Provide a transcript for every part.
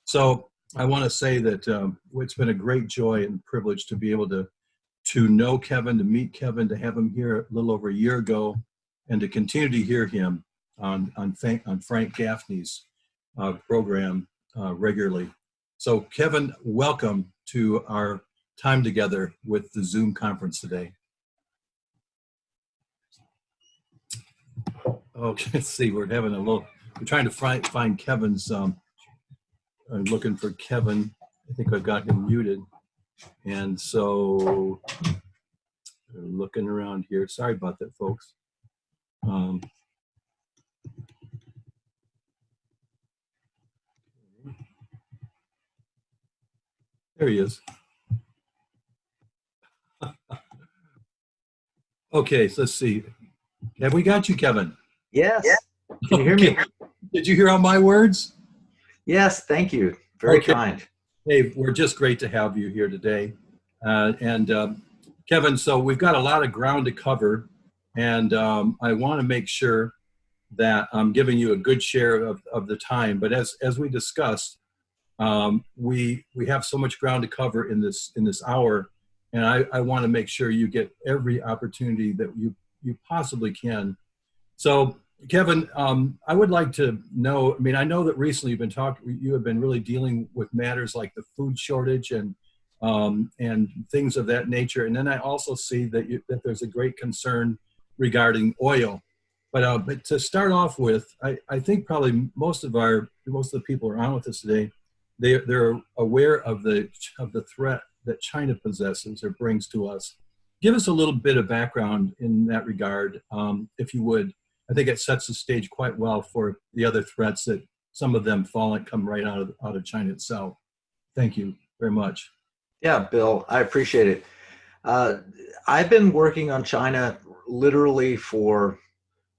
So I want to say that it's been a great joy and privilege to be able to know Kevin, to meet Kevin, to have him here a little over a year ago, and to continue to hear him on Frank Gaffney's program regularly. So Kevin, welcome to our time together with the Zoom conference today. Okay, let's see, we're trying to find Kevin's, I'm looking for Kevin. I think I've got him muted. And so, looking around here. Sorry about that, folks. There he is. Okay, so let's see. Have we got you, Kevin? Yes. Can you hear me? Did you hear all my words? Yes, thank you. Very kind. Hey, we're just great to have you here today. Kevin, so we've got a lot of ground to cover, and I want to make sure that I'm giving you a good share of the time. But as we discussed, we have so much ground to cover in this hour, and I want to make sure you get every opportunity that you possibly can. So, Kevin, I would like to know. I mean, I know that recently you have been really dealing with matters like the food shortage and things of that nature. And then I also see that there's a great concern regarding oil. But to start off with, I think probably most of the people who are on with us today, they're aware of the threat that China possesses or brings to us. Give us a little bit of background in that regard, if you would. I think it sets the stage quite well for the other threats that some of them come right out of China itself. Thank you very much. Yeah, Bill, I appreciate it. I've been working on China literally for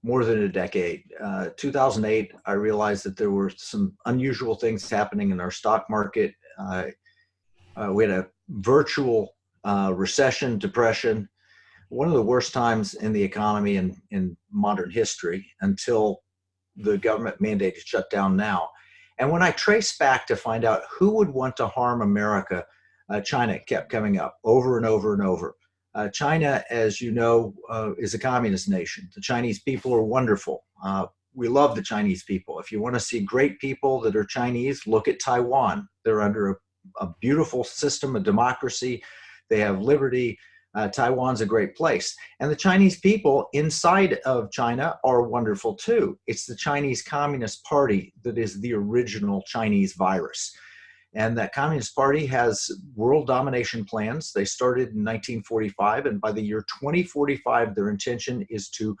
more than a decade. 2008, I realized that there were some unusual things happening in our stock market. We had a virtual recession, depression, one of the worst times in the economy in modern history until the government mandated shutdown now. And when I traced back to find out who would want to harm America, China kept coming up over and over and over. China, as you know, is a communist nation. The Chinese people are wonderful. We love the Chinese people. If you want to see great people that are Chinese, look at Taiwan. They're under a beautiful system of democracy. They have liberty. Taiwan's a great place. And the Chinese people inside of China are wonderful too. It's the Chinese Communist Party that is the original Chinese virus. And that Communist Party has world domination plans. They started in 1945, and by the year 2045, their intention is to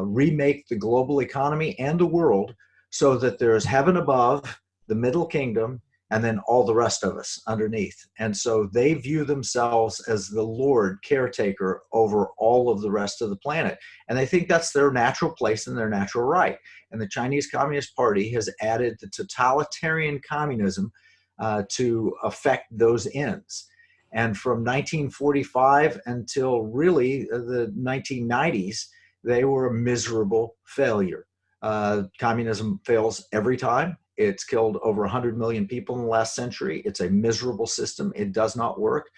remake the global economy and the world so that there's heaven above, the middle kingdom, and then all the rest of us underneath. And so they view themselves as the Lord caretaker over all of the rest of the planet. And they think that's their natural place and their natural right. And the Chinese Communist Party has added the totalitarian communism to affect those ends. And from 1945 until really the 1990s, they were a miserable failure. Communism fails every time. It's killed over 100 million people in the last century. It's a miserable system. It does not work.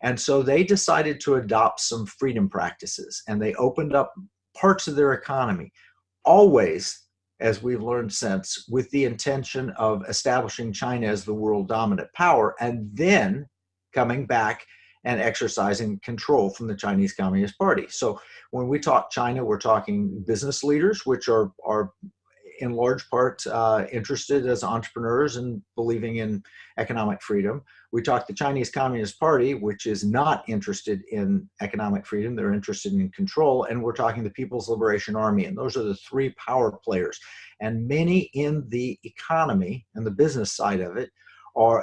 And so they decided to adopt some freedom practices, and they opened up parts of their economy, always, as we've learned since, with the intention of establishing China as the world dominant power, and then coming back and exercising control from the Chinese Communist Party. So when we talk China, we're talking business leaders, which are in large part interested as entrepreneurs and believing in economic freedom. We talk the Chinese Communist Party, which is not interested in economic freedom. They're interested in control. And we're talking the People's Liberation Army. And those are the three power players. And many in the economy and the business side of it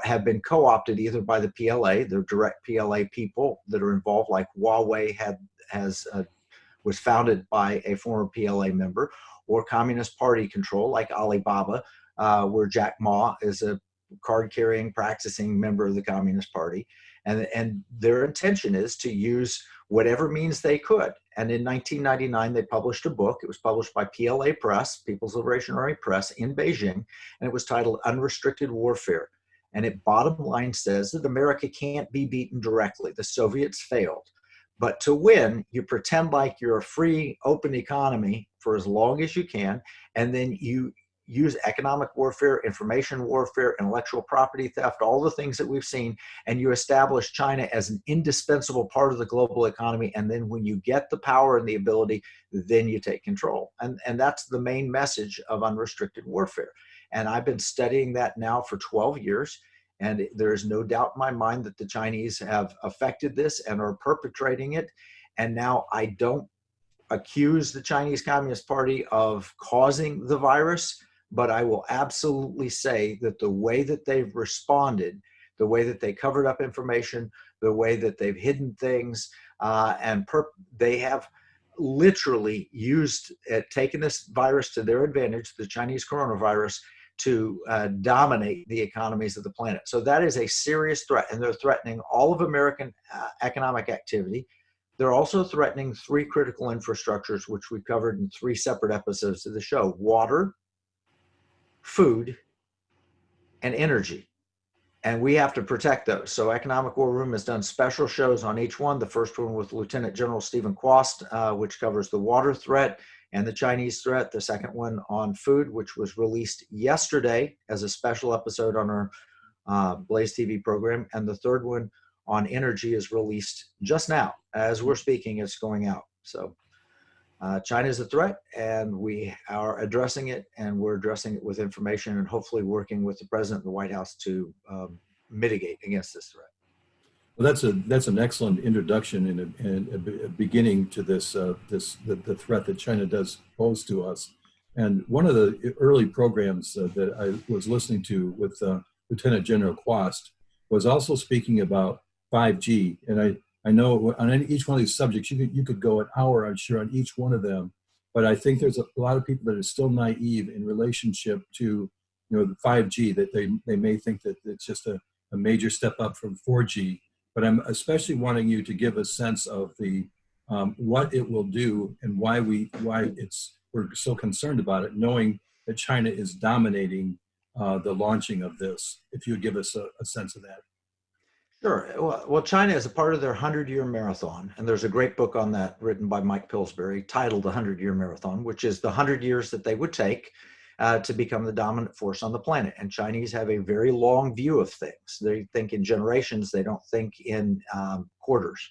have been co-opted either by the PLA, the direct PLA people that are involved, like Huawei was founded by a former PLA member, or Communist Party control, like Alibaba, where Jack Ma is a card-carrying, practicing member of the Communist Party. And their intention is to use whatever means they could. And in 1999, they published a book. It was published by PLA Press, People's Liberation Army Press, in Beijing, and it was titled Unrestricted Warfare. And it bottom line says that America can't be beaten directly. The Soviets failed. But to win, you pretend like you're a free, open economy for as long as you can, and then you use economic warfare, information warfare, intellectual property theft, all the things that we've seen, and you establish China as an indispensable part of the global economy. And then when you get the power and the ability, then you take control. And that's the main message of unrestricted warfare. And I've been studying that now for 12 years. And there is no doubt in my mind that the Chinese have affected this and are perpetrating it. And now I don't accuse the Chinese Communist Party of causing the virus, but I will absolutely say that the way that they've responded, the way that they covered up information, the way that they've hidden things, they have literally taken this virus to their advantage, the Chinese coronavirus, to dominate the economies of the planet. So that is a serious threat, and they're threatening all of American economic activity. They're also threatening three critical infrastructures, which we covered in 3 separate episodes of the show: water, food, and energy. And we have to protect those. So Economic War Room has done special shows on each one. The first one with Lieutenant General Stephen Quast, which covers the water threat and the Chinese threat. The second one on food, which was released yesterday as a special episode on our Blaze TV program. And the third one on energy is released just now. As we're speaking, it's going out. So China is a threat, and we are addressing it, and we're addressing it with information and hopefully working with the president and the White House to mitigate against this threat. Well, that's an excellent introduction and a beginning to the threat that China does pose to us. And one of the early programs that I was listening to with Lieutenant General Quast was also speaking about 5G. And I know on each one of these subjects, you could go an hour, I'm sure, on each one of them. But I think there's a lot of people that are still naive in relationship to, the 5G, that they may think that it's just a major step up from 4G. But I'm especially wanting you to give a sense of the what it will do and why we're so concerned about it, knowing that China is dominating the launching of this. If you would give us a sense of that. Sure. Well, China is a part of their 100-year marathon, and there's a great book on that written by Mike Pillsbury titled The 100-Year Marathon, which is the 100 years that they would take to become the dominant force on the planet. And Chinese have a very long view of things. They think in generations, they don't think in quarters.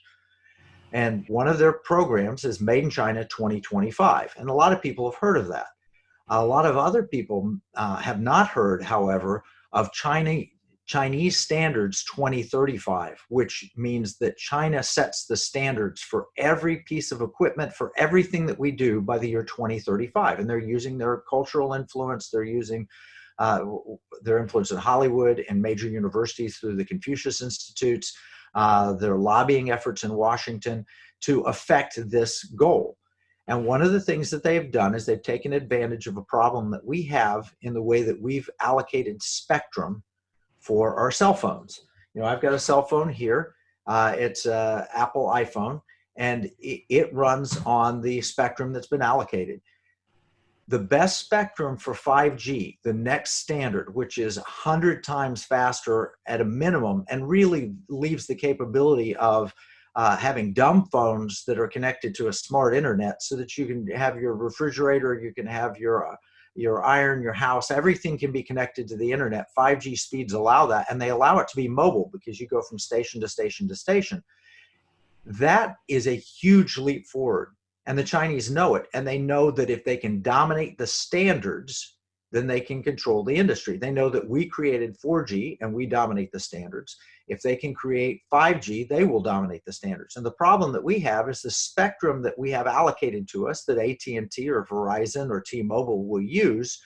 And one of their programs is Made in China 2025. And a lot of people have heard of that. A lot of other people have not heard, however, of Chinese standards 2035, which means that China sets the standards for every piece of equipment, for everything that we do by the year 2035. And they're using their cultural influence. They're using their influence in Hollywood and major universities through the Confucius Institutes, their lobbying efforts in Washington to affect this goal. And one of the things that they've done is they've taken advantage of a problem that we have in the way that we've allocated spectrum for our cell phones. I've got a cell phone here. It's an Apple iPhone, and it runs on the spectrum that's been allocated. The best spectrum for 5G, the next standard, which is 100 times faster at a minimum, and really leaves the capability of having dumb phones that are connected to a smart internet so that you can have your refrigerator, you can have your iron, your house, everything can be connected to the internet. 5G speeds allow that, and they allow it to be mobile because you go from station to station to station. That is a huge leap forward, and the Chinese know it, and they know that if they can dominate the standards, then they can control the industry. They know that we created 4G and we dominate the standards. If they can create 5G, they will dominate the standards. And the problem that we have is the spectrum that we have allocated to us that AT&T or Verizon or T-Mobile will use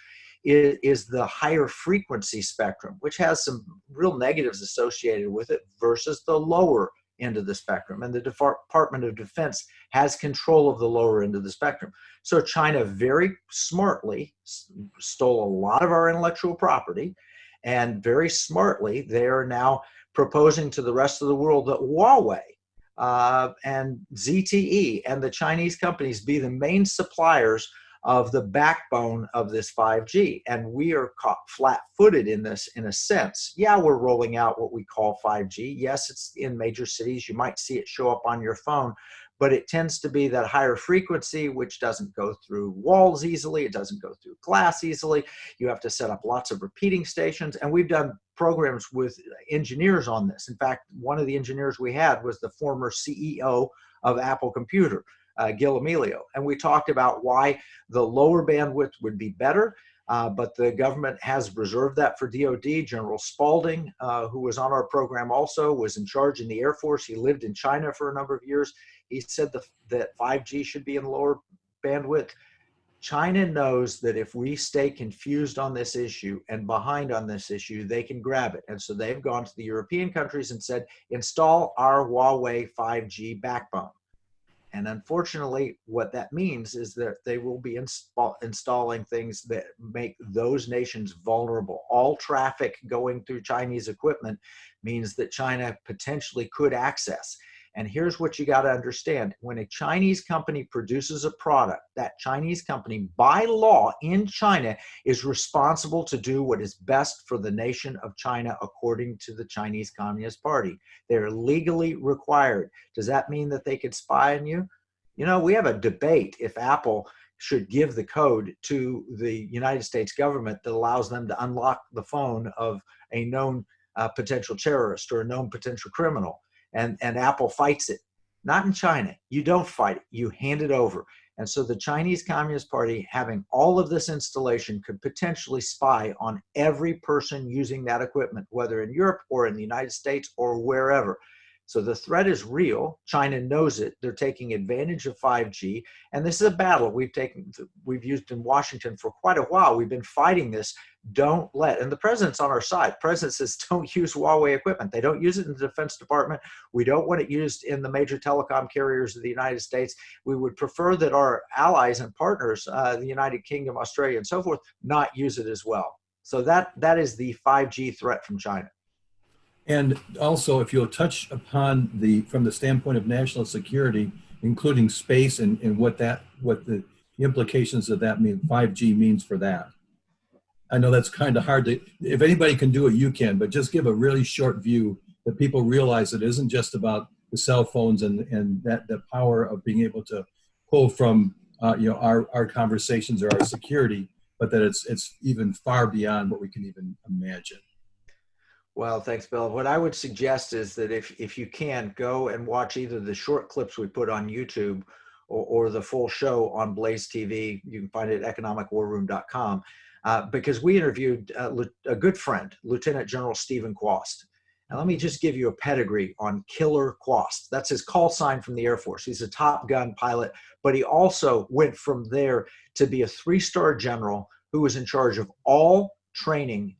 is the higher frequency spectrum, which has some real negatives associated with it versus the lower end of the spectrum. And the Department of Defense has control of the lower end of the spectrum. So China very smartly stole a lot of our intellectual property, and very smartly, they are now proposing to the rest of the world that Huawei and ZTE and the Chinese companies be the main suppliers of the backbone of this 5G. And we are caught flat-footed in this in a sense. Yeah, we're rolling out what we call 5G. Yes, it's in major cities. You might see it show up on your phone, but it tends to be that higher frequency, which doesn't go through walls easily. It doesn't go through glass easily. You have to set up lots of repeating stations. And we've done programs with engineers on this. In fact, one of the engineers we had was the former CEO of Apple Computer, Gil Amelio. And we talked about why the lower bandwidth would be better, but the government has reserved that for DoD. General Spalding, who was on our program also, was in charge in the Air Force. He lived in China for a number of years. He said that 5G should be in lower bandwidth. China knows that if we stay confused on this issue and behind on this issue, they can grab it. And so they've gone to the European countries and said, install our Huawei 5G backbone. And unfortunately, what that means is that they will be installing things that make those nations vulnerable. All traffic going through Chinese equipment means that China potentially could access. And here's what you got to understand. When a Chinese company produces a product, that Chinese company, by law in China, is responsible to do what is best for the nation of China according to the Chinese Communist Party. They're legally required. Does that mean that they could spy on you? You know, we have a debate if Apple should give the code to the United States government that allows them to unlock the phone of a known potential terrorist or a known potential criminal. And Apple fights it. Not in China. You don't fight it. You hand it over. And so the Chinese Communist Party, having all of this installation, could potentially spy on every person using that equipment, whether in Europe or in the United States or wherever. So the threat is real. China knows it. They're taking advantage of 5G. And this is a battle we've used in Washington for quite a while. We've been fighting this. Don't let, and the president's on our side. The president says, don't use Huawei equipment. They don't use it in the Defense Department. We don't want it used in the major telecom carriers of the United States. We would prefer that our allies and partners, the United Kingdom, Australia, and so forth, not use it as well. So that is the 5G threat from China. And also, if you'll touch upon from the standpoint of national security, including space and what the implications of that mean, 5G means for that. I know that's kind of hard to, if anybody can do it, you can, but just give a really short view that people realize it isn't just about the cell phones and that the power of being able to pull from our conversations or our security, but that it's even far beyond what we can even imagine. Well, thanks, Bill. What I would suggest is that if you can, go and watch either the short clips we put on YouTube or the full show on Blaze TV. You can find it at economicwarroom.com, because we interviewed a good friend, Lieutenant General Stephen Quast. And let me just give you a pedigree on Killer Quast. That's his call sign from the Air Force. He's a Top Gun pilot, but he also went from there to be a 3-star general who was in charge of all training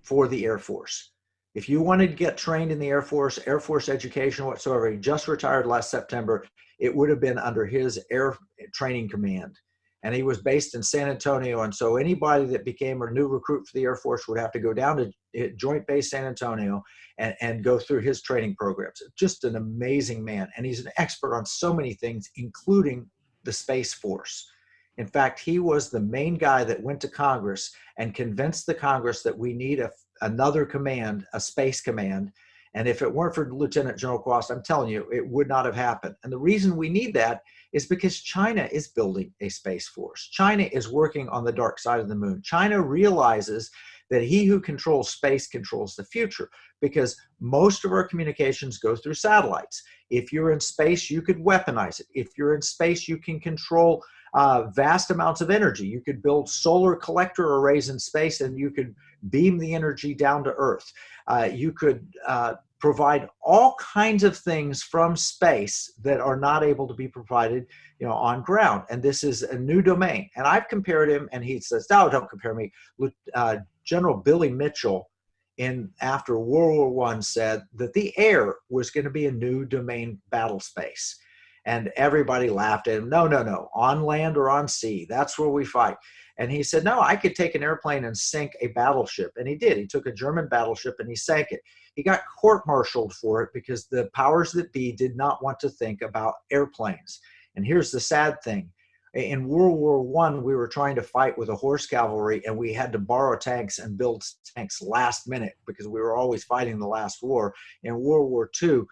for the Air Force. If you wanted to get trained in the Air Force education whatsoever, he just retired last September, it would have been under his Air Training Command. And he was based in San Antonio. And so anybody that became a new recruit for the Air Force would have to go down to Joint Base San Antonio and go through his training programs. Just an amazing man. And he's an expert on so many things, including the Space Force. In fact, he was the main guy that went to Congress and convinced the Congress that we need another command, a space command. And if it weren't for Lieutenant General Quast, I'm telling you, it would not have happened. And the reason we need that is because China is building a space force. China is working on the dark side of the moon. China realizes that he who controls space controls the future, because most of our communications go through satellites. If you're in space, you could weaponize it. If you're in space, you can control vast amounts of energy. You could build solar collector arrays in space and you could beam the energy down to Earth. You could provide all kinds of things from space that are not able to be provided, on ground. And this is a new domain. And I've compared him, and he says, "No, don't compare me." General Billy Mitchell, after World War I, said that the air was going to be a new domain battle space. And everybody laughed at him. No, on land or on sea, that's where we fight. And he said, no, I could take an airplane and sink a battleship. And he did. He took a German battleship and he sank it. He got court-martialed for it because the powers that be did not want to think about airplanes. And here's the sad thing. In World War One, we were trying to fight with a horse cavalry, and we had to borrow tanks and build tanks last minute because we were always fighting the last war. In World War Two,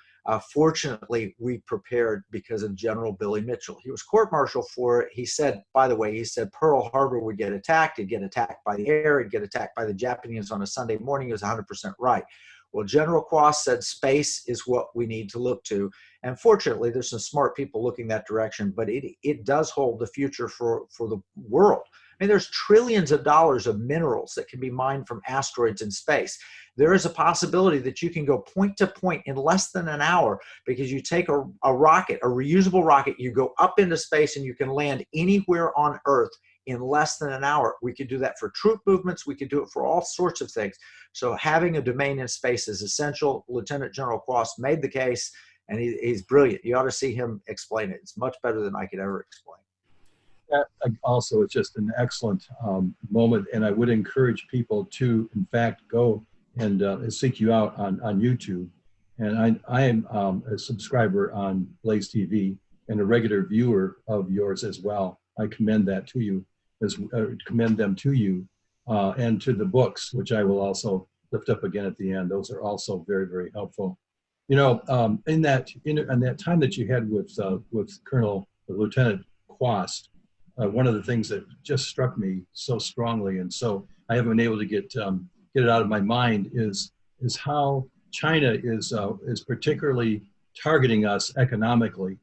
fortunately, we prepared because of General Billy Mitchell. He was court-martialed for it. He said, by the way, he said Pearl Harbor would get attacked. It'd get attacked by the air. It'd get attacked by the Japanese on a Sunday morning. He was 100% right. Well, General Quast said space is what we need to look to. And fortunately, there's some smart people looking that direction, but it does hold the future for the world. I mean, there's trillions of dollars of minerals that can be mined from asteroids in space. There is a possibility that you can go point to point in less than an hour because you take a rocket, a reusable rocket, you go up into space and you can land anywhere on Earth in less than an hour. We could do that for troop movements. We could do it for all sorts of things. So having a domain in space is essential. Lieutenant General Quast made the case, and he's brilliant. You ought to see him explain it. It's much better than I could ever explain. That also is just an excellent moment, and I would encourage people to, in fact, go and seek you out on YouTube. And I am a subscriber on Blaze TV and a regular viewer of yours as well. I commend that to you, commend them to you, and to the books, which I will also lift up again at the end. Those are also very, very helpful. You know, in that time that you had with Lieutenant Quast, one of the things that just struck me so strongly, and so I haven't been able to get it out of my mind, is how China is particularly targeting us economically,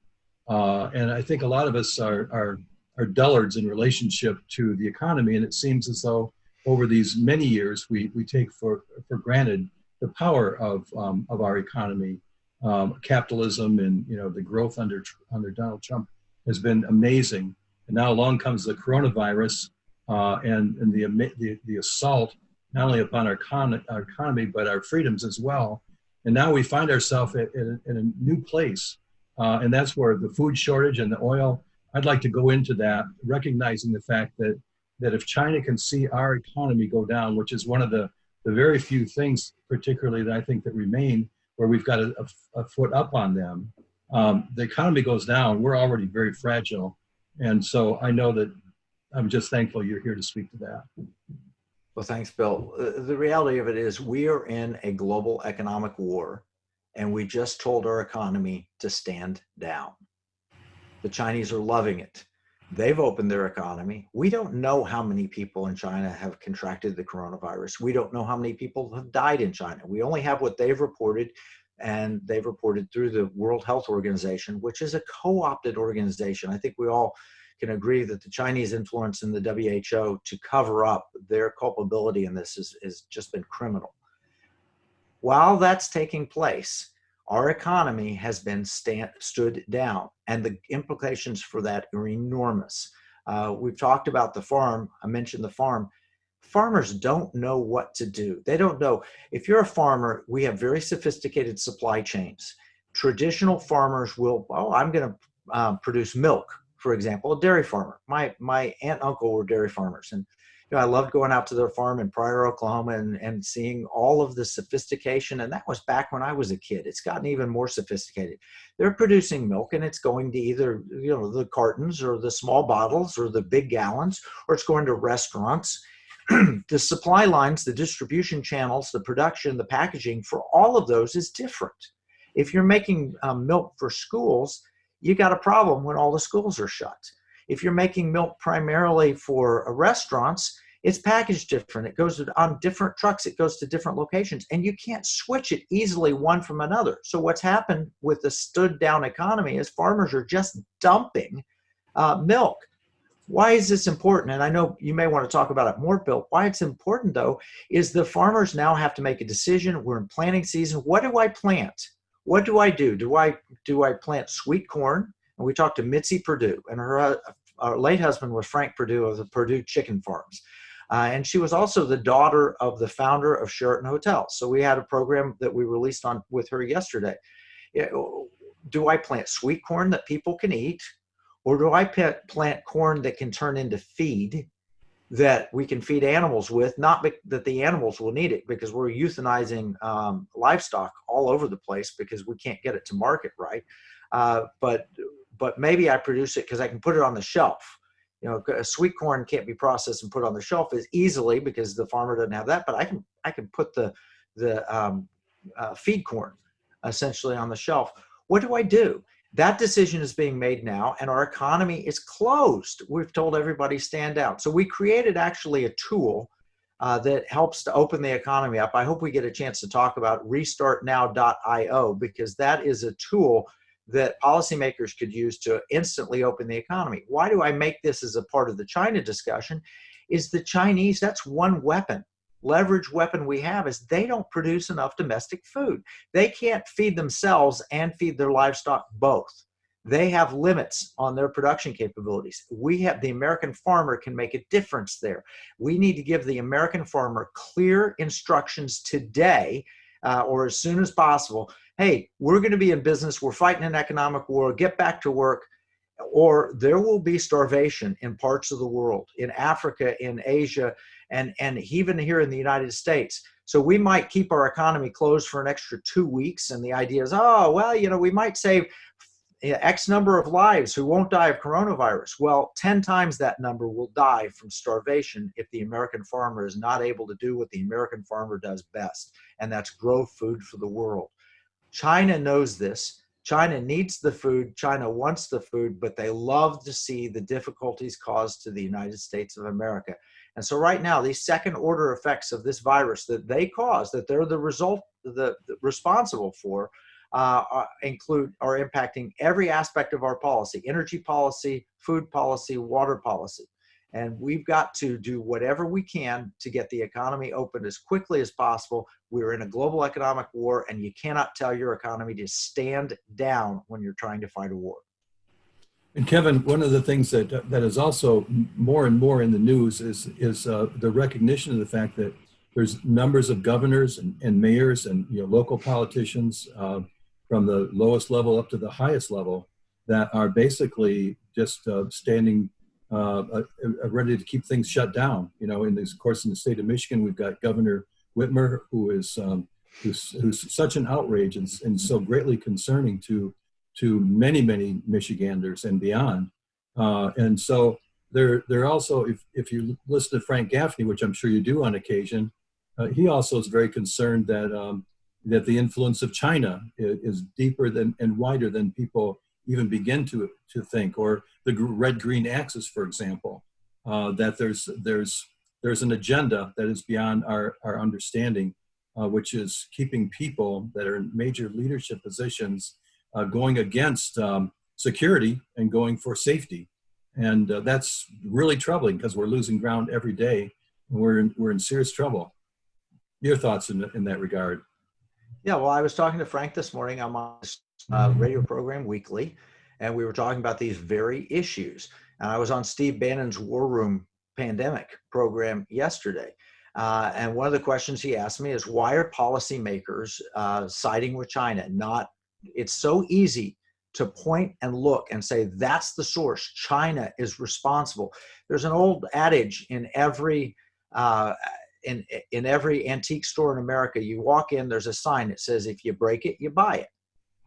and I think a lot of us are dullards in relationship to the economy, and it seems as though over these many years we take for granted the power of our economy. Capitalism and the growth under Donald Trump has been amazing, and now along comes the coronavirus and the assault not only upon our economy but our freedoms as well. And now we find ourselves in a new place, and that's where the food shortage and the oil. I'd like to go into that, recognizing the fact that if China can see our economy go down, which is one of the very few things, particularly that I think that remain, where we've got a foot up on them, the economy goes down, we're already very fragile. And so I know that I'm just thankful you're here to speak to that. Well, thanks, Bill. The reality of it is we are in a global economic war, and we just told our economy to stand down. The Chinese are loving it. They've opened their economy. We don't know how many people in China have contracted the coronavirus. We don't know how many people have died in China. We only have what they've reported, and they've reported through the World Health Organization, which is a co-opted organization. I think we all can agree that the Chinese influence in the WHO to cover up their culpability in this has just been criminal. While that's taking place, our economy has been stood down, and the implications for that are enormous. We've talked about the farm. I mentioned the farm. Farmers don't know what to do. They don't know. If you're a farmer, we have very sophisticated supply chains. Traditional farmers will, I'm going to produce milk, for example, a dairy farmer. My aunt and uncle were dairy farmers, and I loved going out to their farm in Pryor, Oklahoma, and seeing all of the sophistication. And that was back when I was a kid. It's gotten even more sophisticated. They're producing milk, and it's going to either the cartons or the small bottles or the big gallons, or it's going to restaurants. The supply lines, the distribution channels, the production, the packaging for all of those is different. If you're making milk for schools, you got a problem when all the schools are shut. If you're making milk primarily for restaurants, it's packaged different. It goes on different trucks. It goes to different locations, and you can't switch it easily one from another. So what's happened with the stood down economy is farmers are just dumping milk. Why is this important? And I know you may want to talk about it more, Bill. Why it's important, though, is the farmers now have to make a decision. We're in planting season. What do I plant? What do I do? Do I plant sweet corn? And we talked to Mitzi Perdue, and her late husband was Frank Perdue of the Perdue Chicken Farms. And she was also the daughter of the founder of Sheraton Hotels. So we had a program that we released on with her yesterday. Do I plant sweet corn that people can eat? Or do I plant corn that can turn into feed that we can feed animals with? Not that the animals will need it, because we're euthanizing livestock all over the place because we can't get it to market right. But maybe I produce it because I can put it on the shelf. Sweet corn can't be processed and put on the shelf as easily because the farmer doesn't have that, but I can put the feed corn essentially on the shelf. What do I do? That decision is being made now, and our economy is closed. We've told everybody stand down. So we created actually a tool that helps to open the economy up. I hope we get a chance to talk about restartnow.io, because that is a tool that policymakers could use to instantly open the economy. Why do I make this as a part of the China discussion? Is the Chinese, that's one weapon, leverage weapon we have, is they don't produce enough domestic food. They can't feed themselves and feed their livestock both. They have limits on their production capabilities. The American farmer can make a difference there. We need to give the American farmer clear instructions today, or as soon as possible. Hey, we're going to be in business. We're fighting an economic war. Get back to work, or there will be starvation in parts of the world, in Africa, in Asia, and even here in the United States. So we might keep our economy closed for an extra 2 weeks. And the idea is, oh, well, we might save X number of lives who won't die of coronavirus. Well, 10 times that number will die from starvation if the American farmer is not able to do what the American farmer does best, and that's grow food for the world. China knows this. China needs the food. China wants the food, but they love to see the difficulties caused to the United States of America. And so right now, these second order effects of this virus that they cause, that they're the responsible for, are impacting every aspect of our policy: energy policy, food policy, water policy. And we've got to do whatever we can to get the economy open as quickly as possible. We're in a global economic war, and you cannot tell your economy to stand down when you're trying to fight a war. And Kevin, one of the things that is also more and more in the news is the recognition of the fact that there's numbers of governors and mayors and local politicians from the lowest level up to the highest level that are basically just standing ready to keep things shut down. In this, of course, in the state of Michigan, we've got Governor Whitmer, who is who's such an outrage and so greatly concerning to many Michiganders and beyond. And so they're also, if you listen to Frank Gaffney, which I'm sure you do on occasion, he also is very concerned that that the influence of China is deeper and wider than people even begin to think, or the red-green axis, for example, that there's an agenda that is beyond our understanding, which is keeping people that are in major leadership positions going against security and going for safety. And that's really troubling because we're losing ground every day, and we're in serious trouble. Your thoughts in that regard? Yeah, well, I was talking to Frank this morning. I'm on this radio program weekly, and we were talking about these very issues. And I was on Steve Bannon's War Room Pandemic program yesterday. And one of the questions he asked me is, why are policymakers siding with China? It's so easy to point and look and say, that's the source. China is responsible. There's an old adage in every in every antique store in America. You walk in, there's a sign that says, if you break it, you buy it.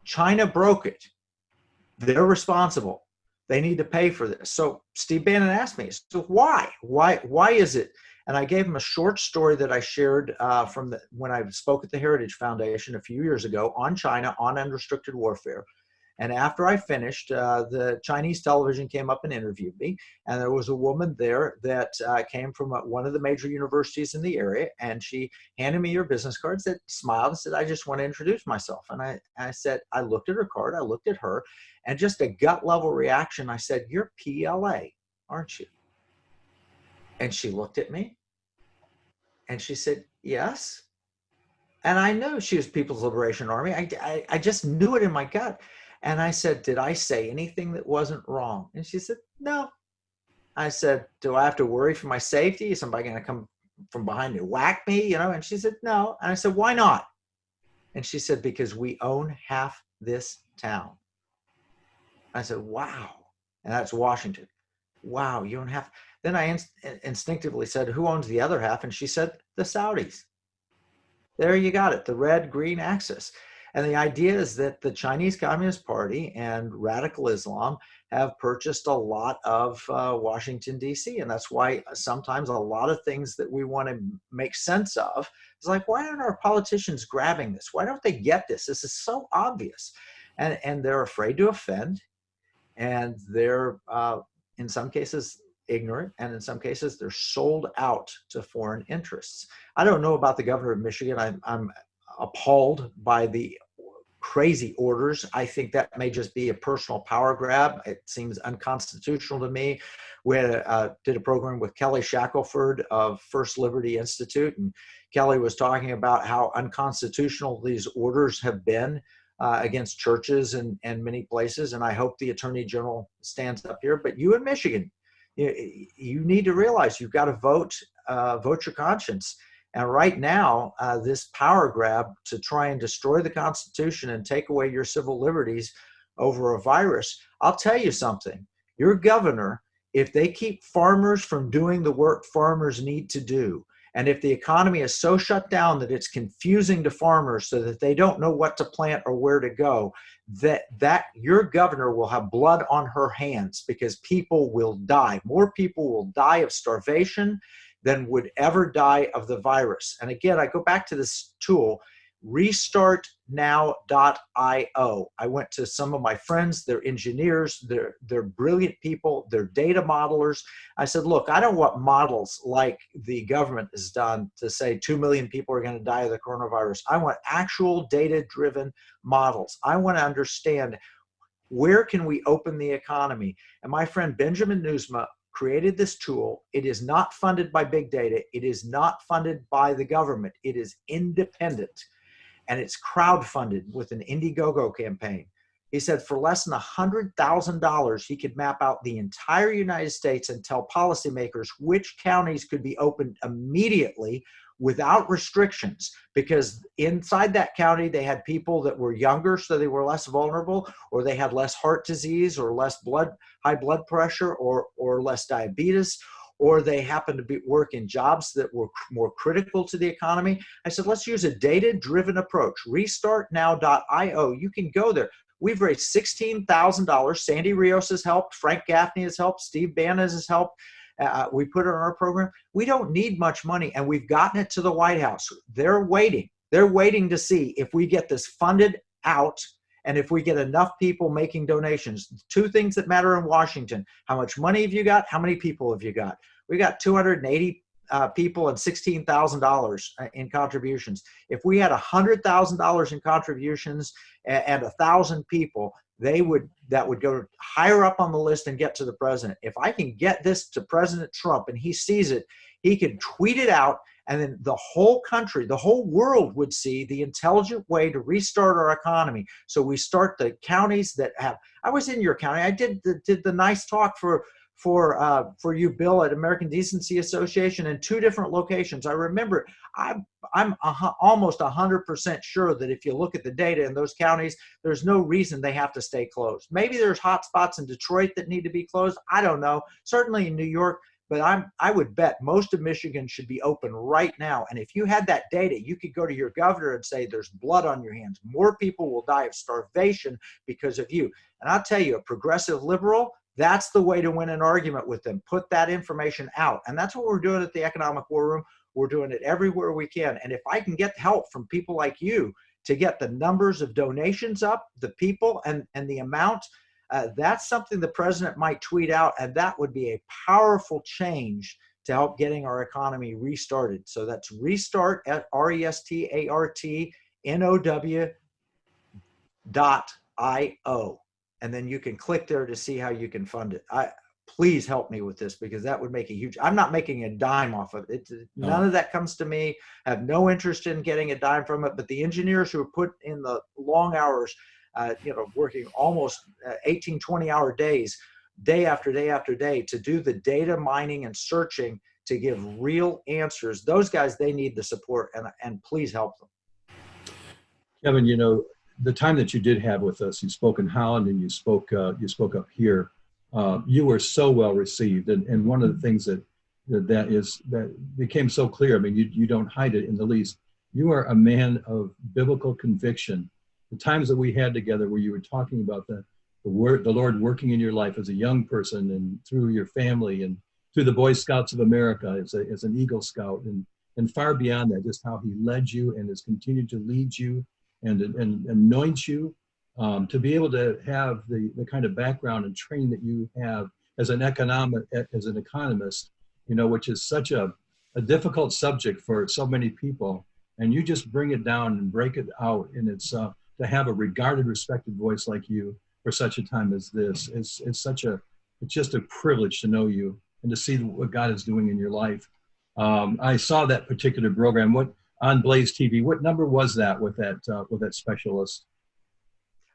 China broke it. They're responsible. They need to pay for this. So Steve Bannon asked me, so why is it? And I gave him a short story that I shared when I spoke at the Heritage Foundation a few years ago on China, on unrestricted warfare. And after I finished, the Chinese television came up and interviewed me. And there was a woman there that came from one of the major universities in the area. And she handed me her business cards, that smiled and said, I just want to introduce myself. And I said, I looked at her card, I looked at her, and just a gut level reaction. I said, you're PLA, aren't you? And she looked at me and she said, yes. And I knew she was People's Liberation Army. I just knew it in my gut. And I said, did I say anything that wasn't wrong? And she said, no. I said, do I have to worry for my safety? Is somebody going to come from behind me, whack me? And she said, no. And I said, why not? And she said, because we own half this town. I said, wow. And that's Washington. Wow, you own half. Then I instinctively said, who owns the other half? And she said, the Saudis. There you got it, the red-green axis. And the idea is that the Chinese Communist Party and radical Islam have purchased a lot of Washington, D.C. And that's why sometimes a lot of things that we want to make sense of is like, why aren't our politicians grabbing this? Why don't they get this? This is so obvious. And they're afraid to offend. And they're, in some cases, ignorant. And in some cases, they're sold out to foreign interests. I don't know about the governor of Michigan. I'm appalled by the crazy orders. I think that may just be a personal power grab. It seems unconstitutional to me. We did a program with Kelly Shackelford of First Liberty Institute, and Kelly was talking about how unconstitutional these orders have been against churches and many places. And I hope the Attorney General stands up here. But you in Michigan, you need to realize you've got to vote your conscience. And right now, this power grab to try and destroy the Constitution and take away your civil liberties over a virus, I'll tell you something. Your governor, if they keep farmers from doing the work farmers need to do, and if the economy is so shut down that it's confusing to farmers so that they don't know what to plant or where to go, that your governor will have blood on her hands, because people will die. More people will die of starvation than would ever die of the virus. And again, I go back to this tool, restartnow.io. I went to some of my friends, they're engineers, they're brilliant people, they're data modelers. I said, look, I don't want models like the government has done to say 2 million people are going to die of the coronavirus. I want actual data-driven models. I want to understand, where can we open the economy? And my friend Benjamin Newsma created this tool. It is not funded by big data. It is not funded by the government. It is independent, and it's crowdfunded with an Indiegogo campaign. He said for less than $100,000, he could map out the entire United States and tell policymakers which counties could be opened immediately without restrictions, because inside that county, they had people that were younger, so they were less vulnerable, or they had less heart disease, or less high blood pressure, or less diabetes, or they happened to work in jobs that were more critical to the economy. I said, let's use a data-driven approach. Restartnow.io. You can go there. We've raised $16,000. Sandy Rios has helped. Frank Gaffney has helped. Steve Bannon has helped. We put it on our program. We don't need much money, and we've gotten it to the White House. They're waiting. They're waiting to see if we get this funded out and if we get enough people making donations. Two things that matter in Washington: how much money have you got? How many people have you got? We got 280 people and $16,000 in contributions. If we had $100,000 in contributions and 1,000 people, that would go higher up on the list and get to the president. If I can get this to President Trump and he sees it, he can tweet it out, and then the whole country, the whole world would see the intelligent way to restart our economy. So we start the counties that have. I was in your county. I did the nice talk for you, Bill, at American Decency Association in 2 different locations. I remember. I'm almost 100% sure that if you look at the data in those counties, there's no reason they have to stay closed. Maybe there's hot spots in Detroit that need to be closed. I don't know. Certainly in New York, but I would bet most of Michigan should be open right now. And if you had that data, you could go to your governor and say, there's blood on your hands. More people will die of starvation because of you. And I'll tell you, a progressive liberal, that's the way to win an argument with them. Put that information out. And that's what we're doing at the Economic War Room. We're doing it everywhere we can. And if I can get help from people like you to get the numbers of donations up, the people and the amount, that's something the president might tweet out, and that would be a powerful change to help getting our economy restarted. So that's restart at restartnow.io. And then you can click there to see how you can fund it. Please help me with this, because that would make a huge. I'm not making a dime off of it. None of that comes to me. I have no interest in getting a dime from it. But the engineers who have put in the long hours, working almost 18, 20-hour days, day after day after day, to do the data mining and searching to give real answers. Those guys, they need the support, and please help them. Kevin, the time that you did have with us, you spoke in Holland and you spoke up here. You were so well received, and one of the things that became so clear. I mean, you don't hide it in the least. You are a man of biblical conviction, the times that we had together where you were talking about the Lord working in your life as a young person and through your family and through the Boy Scouts of America as an Eagle Scout and far beyond that, just how he led you and has continued to lead you and anoint you to be able to have the kind of background and training that you have as an economist, you know, which is such a difficult subject for so many people. And you just bring it down and break it out. And it's to have a regarded, respected voice like you for such a time as this is it's just a privilege to know you and to see what God is doing in your life. I saw that particular program. What on Blaze TV? What number was that with that specialist?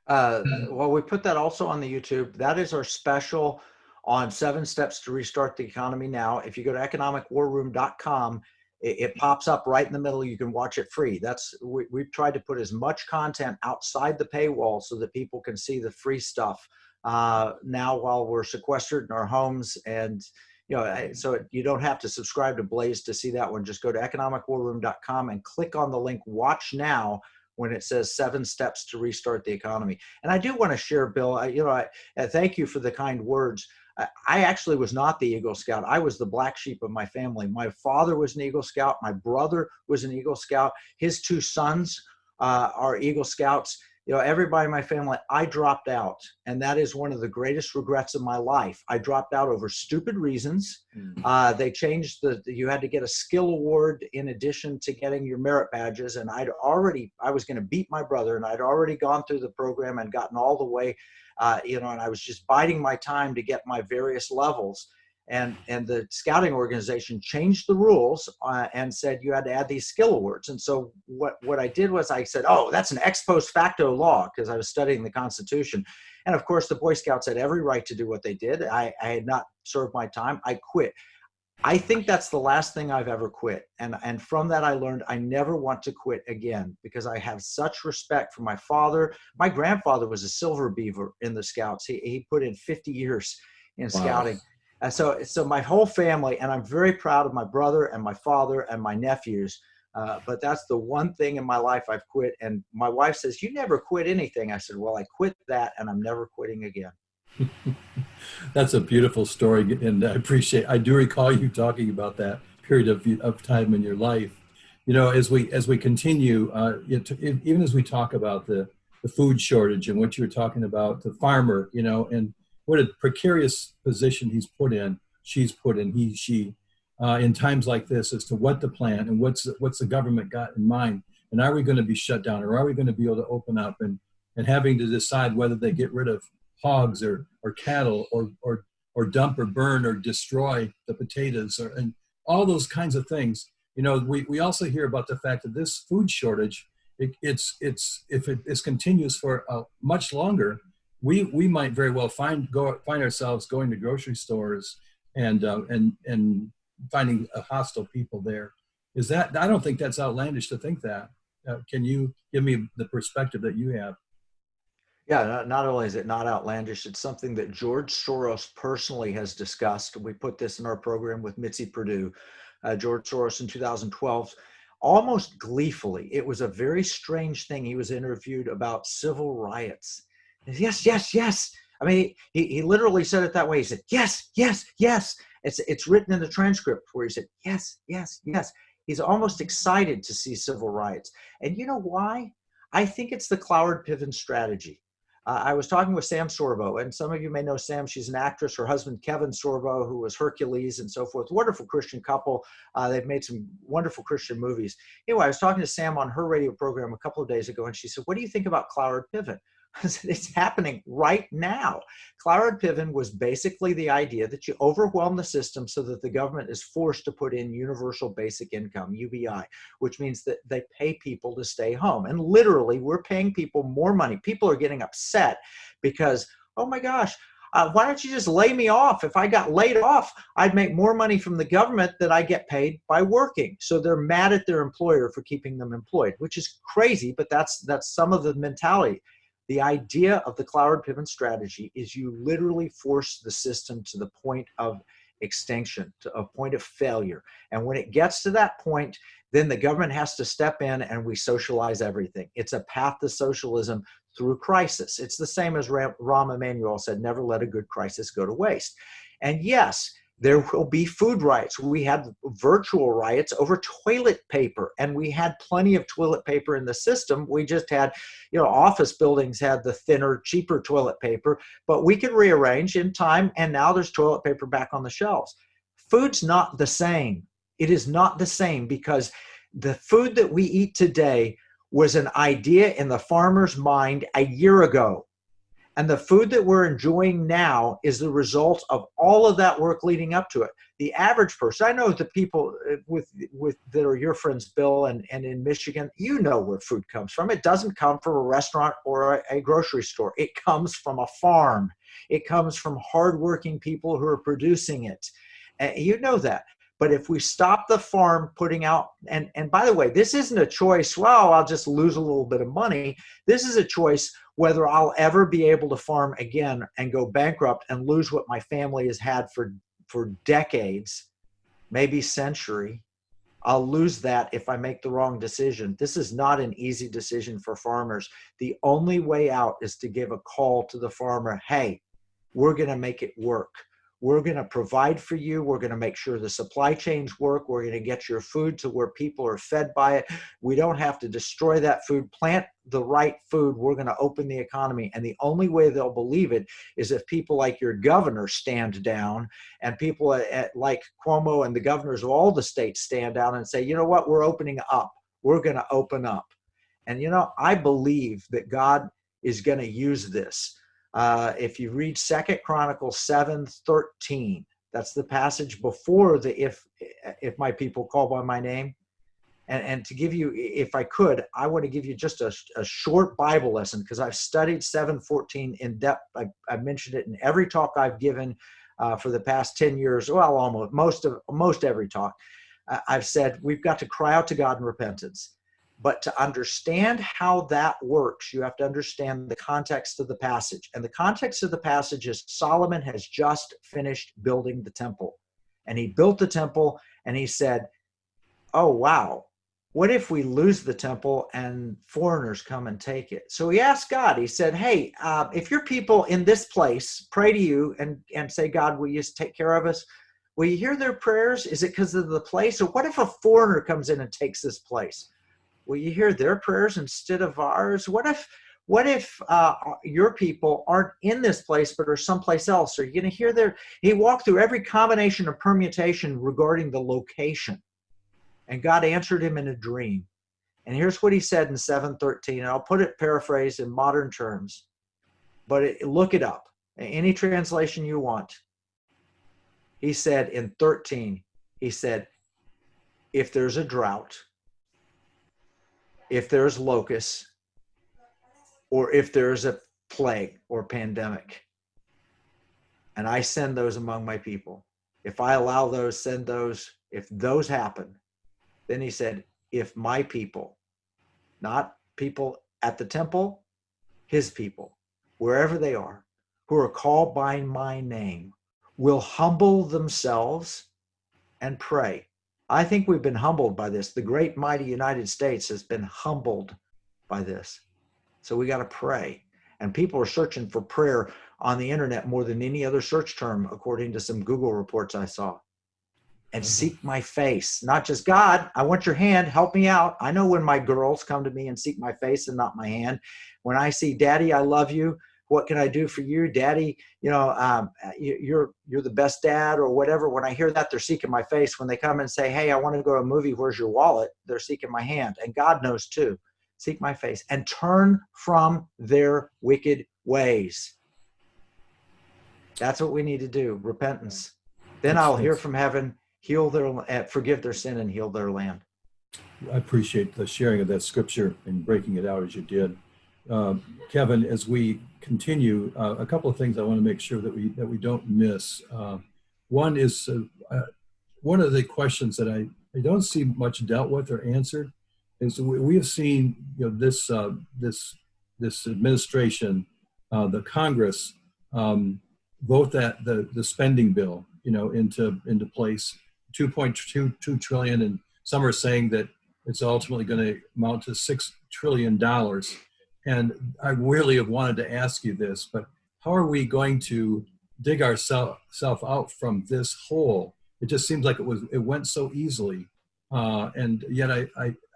Well, we put that also on the YouTube. That is our special on 7 steps to restart the economy now. If you go to economicwarroom.com, it pops up right in the middle. You can watch it free. We've tried to put as much content outside the paywall so that people can see the free stuff now while we're sequestered in our homes. And so you don't have to subscribe to Blaze to see that one. Just go to economicwarroom.com and click on the link Watch Now when it says 7 steps to restart the economy. And I do want to share, Bill, I thank you for the kind words. I actually was not the Eagle Scout. I was the black sheep of my family. My father was an Eagle Scout. My brother was an Eagle Scout. His 2 sons are Eagle Scouts. Everybody in my family, I dropped out. And that is one of the greatest regrets of my life. I dropped out over stupid reasons. They changed you had to get a skill award in addition to getting your merit badges. And I was going to beat my brother, and I'd already gone through the program and gotten all the way, and I was just biding my time to get my various levels. And the scouting organization changed the rules and said you had to add these skill awards. And so what I did was I said, oh, that's an ex post facto law, because I was studying the Constitution. And of course, the Boy Scouts had every right to do what they did. I had not served my time. I quit. I think that's the last thing I've ever quit. And from that, I learned I never want to quit again, because I have such respect for my father. My grandfather was a silver beaver in the Scouts. He put in 50 years in scouting. And so my whole family, and I'm very proud of my brother and my father and my nephews, but that's the one thing in my life I've quit. And my wife says, you never quit anything. I said, well, I quit that, and I'm never quitting again. That's a beautiful story, and I do recall you talking about that period of time in your life. As we continue, even as we talk about the food shortage and what you were talking about, the farmer, and what a precarious position she's put in, she, in times like this, as to what to plan and what's the government got in mind, and are we going to be shut down, or are we going to be able to open up, and having to decide whether they get rid of hogs or cattle or dump or burn or destroy the potatoes and all those kinds of things. We also hear about the fact that this food shortage, if it continues for much longer, we might very well find ourselves going to grocery stores and finding hostile people there. I don't think that's outlandish to think that. Can you give me the perspective that you have? Yeah, not only is it not outlandish, it's something that George Soros personally has discussed. We put this in our program with Mitzi Perdue. George Soros in 2012, almost gleefully. It was a very strange thing. He was interviewed about civil riots. Yes, yes, yes. I mean, he literally said it that way. He said, yes, yes, yes. It's written in the transcript where he said, yes, yes, yes. He's almost excited to see civil riots. And you know why? I think it's the Cloward-Piven strategy. I was talking with Sam Sorbo, and some of you may know Sam. She's an actress. Her husband, Kevin Sorbo, who was Hercules and so forth. Wonderful Christian couple. They've made some wonderful Christian movies. Anyway, I was talking to Sam on her radio program a couple of days ago, and she said, what do you think about Cloward-Piven? I said, it's happening right now. Cloward-Piven was basically the idea that you overwhelm the system so that the government is forced to put in universal basic income, UBI, which means that they pay people to stay home. And literally, we're paying people more money. People are getting upset because, oh my gosh, why don't you just lay me off? If I got laid off, I'd make more money from the government than I get paid by working. So they're mad at their employer for keeping them employed, which is crazy, but that's some of the mentality. The idea of the Cloward-Piven strategy is you literally force the system to the point of extinction, to a point of failure. And when it gets to that point, then the government has to step in and we socialize everything. It's a path to socialism through crisis. It's the same as Rahm Emanuel said, never let a good crisis go to waste. And yes, there will be food riots. We had virtual riots over toilet paper, and we had plenty of toilet paper in the system. We just had, office buildings had the thinner, cheaper toilet paper, but we could rearrange in time, and now there's toilet paper back on the shelves. Food's not the same. It is not the same because the food that we eat today was an idea in the farmer's mind a year ago. And the food that we're enjoying now is the result of all of that work leading up to it. The average person, I know the people with that are your friends, Bill, and in Michigan, you know where food comes from. It doesn't come from a restaurant or a grocery store. It comes from a farm. It comes from hardworking people who are producing it. You know that. But if we stop the farm putting out, and by the way, this isn't a choice, well, I'll just lose a little bit of money. This is a choice whether I'll ever be able to farm again and go bankrupt and lose what my family has had for decades, maybe century. I'll lose that if I make the wrong decision. This is not an easy decision for farmers. The only way out is to give a call to the farmer. Hey, we're going to make it work. We're going to provide for you. We're going to make sure the supply chains work. We're going to get your food to where people are fed by it. We don't have to destroy that food. Plant the right food. We're going to open the economy. And the only way they'll believe it is if people like your governor stand down and people like Cuomo and the governors of all the states stand down and say, you know what, we're opening up. We're going to open up. And, I believe that God is going to use this. If you read 2 Chronicles 7:13, that's the passage before the if my people call by my name. And to give you, if I could, I want to give you just a short Bible lesson because I've studied 7:14 in depth. I've mentioned it in every talk I've given for the past 10 years. Well, almost most every talk. I've said we've got to cry out to God in repentance. But to understand how that works, you have to understand the context of the passage. And the context of the passage is Solomon has just finished building the temple. And he built the temple and he said, oh, wow, what if we lose the temple and foreigners come and take it? So he asked God, he said, hey, if your people in this place pray to you and say, God, will you take care of us? Will you hear their prayers? Is it because of the place? Or what if a foreigner comes in and takes this place? Will you hear their prayers instead of ours? What if your people aren't in this place but are someplace else? Are you going to hear their? He walked through every combination of permutation regarding the location, and God answered him in a dream. And here's what he said in 7:13, and I'll put it paraphrased in modern terms, but look it up, any translation you want. He said in 13, he said, if there's a drought, if there's locusts, or if there's a plague or pandemic, and I send those among my people, if I allow those, send those, if those happen, then he said, if my people, not people at the temple, his people, wherever they are, who are called by my name, will humble themselves and pray. I think we've been humbled by this. The great mighty United States has been humbled by this. So we got to pray. And people are searching for prayer on the internet more than any other search term, according to some Google reports I saw. And seek my face, not just God, I want your hand, help me out. I know when my girls come to me and seek my face and not my hand. When I see, Daddy, I love you. What can I do for you? Daddy, you're the best dad or whatever. When I hear that, they're seeking my face. When they come and say, hey, I want to go to a movie, where's your wallet? They're seeking my hand. And God knows too. Seek my face and turn from their wicked ways. That's what we need to do, repentance. Then I'll hear from heaven, forgive their sin and heal their land. I appreciate the sharing of that scripture and breaking it out as you did. Kevin, as we continue, a couple of things I want to make sure that we don't miss. One is one of the questions that I don't see much dealt with or answered is we have seen this administration, the Congress, vote that the spending bill into place, 2.22 trillion, and some are saying that it's ultimately going to amount to $6 trillion. And I really have wanted to ask you this, but how are we going to dig ourselves out from this hole? It just seems like it went so easily, and yet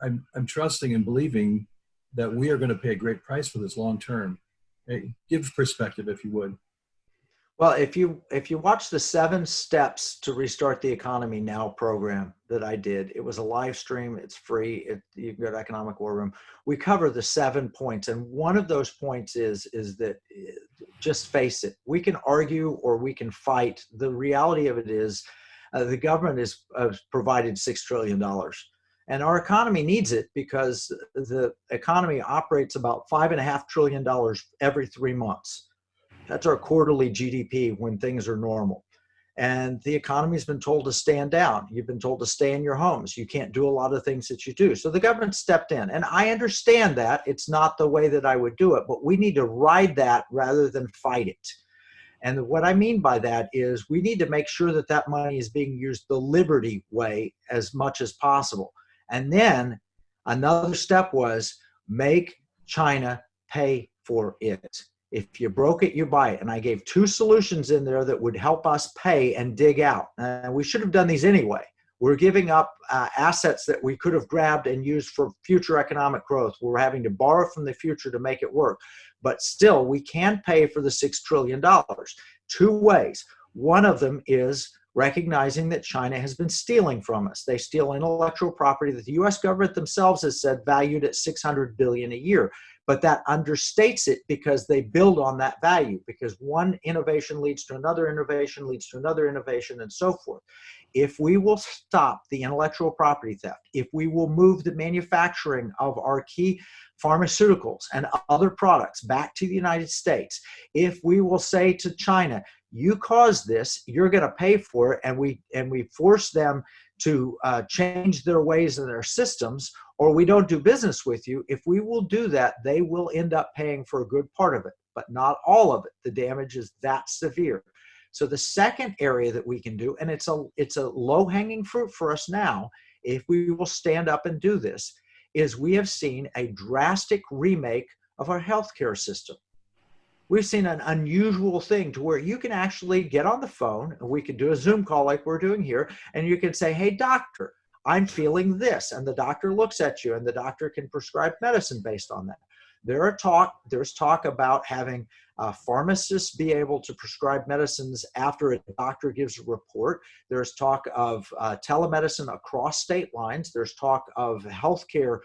I'm trusting and believing that we are going to pay a great price for this long term. Hey, give perspective, if you would. Well, if you watch the 7 steps to restart the economy now program that I did, it was a live stream. It's free. You can go to Economic War Room. We cover the 7 points, and one of those points is that just face it. We can argue or we can fight. The reality of it is, the government has provided $6 trillion. And our economy needs it because the economy operates about $5.5 trillion every 3 months. That's our quarterly GDP when things are normal. And the economy's been told to stand down. You've been told to stay in your homes. You can't do a lot of things that you do. So the government stepped in. And I understand that. It's not the way that I would do it, but we need to ride that rather than fight it. And what I mean by that is we need to make sure that that money is being used the liberty way as much as possible. And then another step was make China pay for it. If you broke it, you buy it. And I gave 2 solutions in there that would help us pay and dig out. And we should have done these anyway. We're giving up assets that we could have grabbed and used for future economic growth. We're having to borrow from the future to make it work. But still, we can pay for the $6 trillion. 2 ways. One of them is recognizing that China has been stealing from us. They steal intellectual property that the US government themselves has said valued at $600 billion a year. But that understates it because they build on that value, because one innovation leads to another innovation, leads to another innovation, and so forth. If we will stop the intellectual property theft, if we will move the manufacturing of our key pharmaceuticals and other products back to the United States, if we will say to China, you caused this, you're going to pay for it, and we force them to change their ways and their systems, or we don't do business with you. If we will do that, they will end up paying for a good part of it, but not all of it. The damage is that severe. So the second area that we can do, and it's a low-hanging fruit for us now, if we will stand up and do this, is we have seen a drastic remake of our healthcare system. We've seen an unusual thing to where you can actually get on the phone, and we can do a Zoom call like we're doing here, and you can say, hey, doctor, I'm feeling this. And the doctor looks at you, and the doctor can prescribe medicine based on that. There's talk about having pharmacists be able to prescribe medicines after a doctor gives a report. There's talk of telemedicine across state lines. There's talk of healthcare